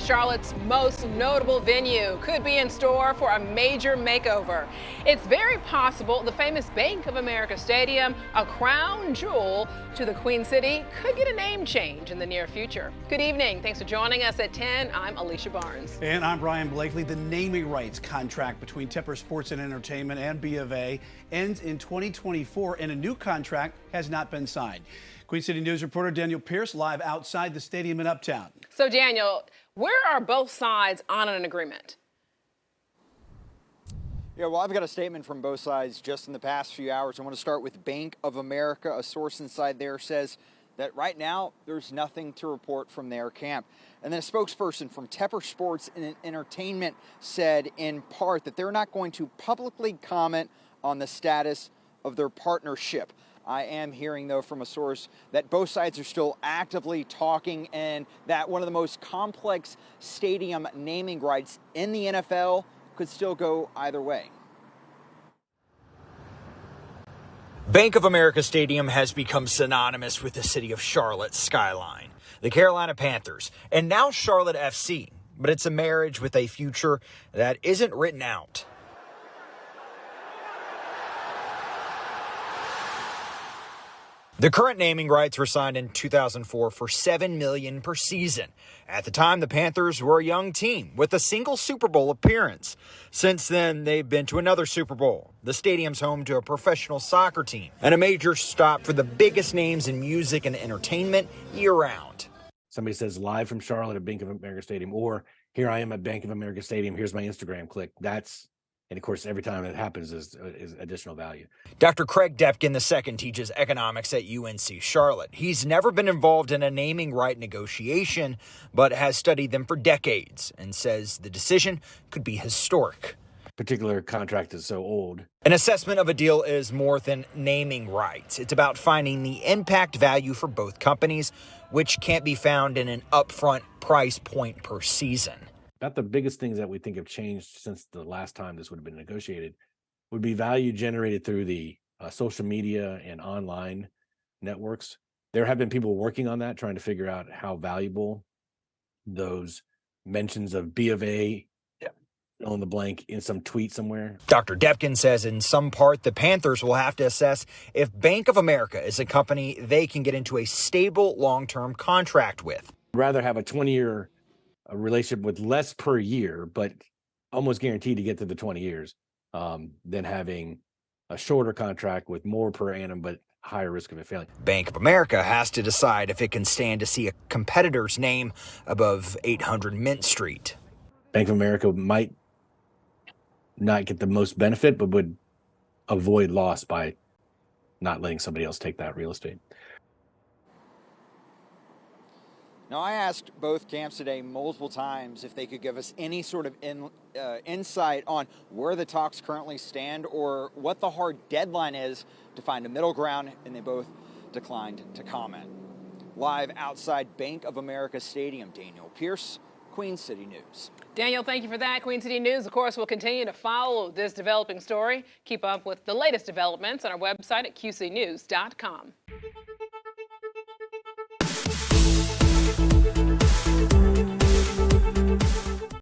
Charlotte's most notable venue, could be in store for a major makeover. It's very possible the famous Bank of America Stadium, a crown jewel to the Queen City, could get a name change in the near future. Good evening. Thanks for joining us at 10. I'm Alicia Barnes. And I'm Brian Blakely. The naming rights contract between Tepper Sports Entertainment and B of A ends in 2024, and a new contract has not been signed. Queen City News reporter Daniel Pierce live outside the stadium in Uptown. So Daniel, where are both sides on an agreement? Yeah, well, I've got a statement from both sides just in the past few hours. I want to start with Bank of America. A source inside there says that right now there's nothing to report from their camp. And then a spokesperson from Tepper Sports Entertainment said in part that they're not going to publicly comment on the status of their partnership. I am hearing, though, from a source that both sides are still actively talking and that one of the most complex stadium naming rights in the NFL could still go either way. Bank of America Stadium has become synonymous with the city of Charlotte's skyline, the Carolina Panthers, and now Charlotte FC. But it's a marriage with a future that isn't written out. The current naming rights were signed in 2004 for $7 million per season. At the time, the Panthers were a young team with a single Super Bowl appearance. Since then, they've been to another Super Bowl. The stadium's home to a professional soccer team and a major stop for the biggest names in music and entertainment year-round. Somebody says live from Charlotte at Bank of America Stadium, or here I am at Bank of America Stadium, here's my Instagram click. And of course, every time it happens is additional value. Dr. Craig Depkin II teaches economics at UNC Charlotte. He's never been involved in a naming right negotiation, but has studied them for decades and says the decision could be historic. Particular contract is so old. An assessment of a deal is more than naming rights. It's about finding the impact value for both companies, which can't be found in an upfront price point per season. About the biggest things that we think have changed since the last time this would have been negotiated would be value generated through the social media and online networks. There have been people working on that, trying to figure out how valuable those mentions of B of A, fill in the blank, in some tweet somewhere. Dr. Depkin says in some part, the Panthers will have to assess if Bank of America is a company they can get into a stable long-term contract with. I'd rather have a 20-year relationship with less per year, but almost guaranteed to get to the 20 years, than having a shorter contract with more per annum, but higher risk of it failing. Bank of America has to decide if it can stand to see a competitor's name above 800 Mint Street. Bank of America might not get the most benefit, but would avoid loss by not letting somebody else take that real estate. Now, I asked both camps today multiple times if they could give us any sort of insight on where the talks currently stand or what the hard deadline is to find a middle ground, and they both declined to comment. Live outside Bank of America Stadium, Daniel Pierce, Queen City News. Daniel, thank you for that. Queen City News, of course, will continue to follow this developing story. Keep up with the latest developments on our website at qcnews.com.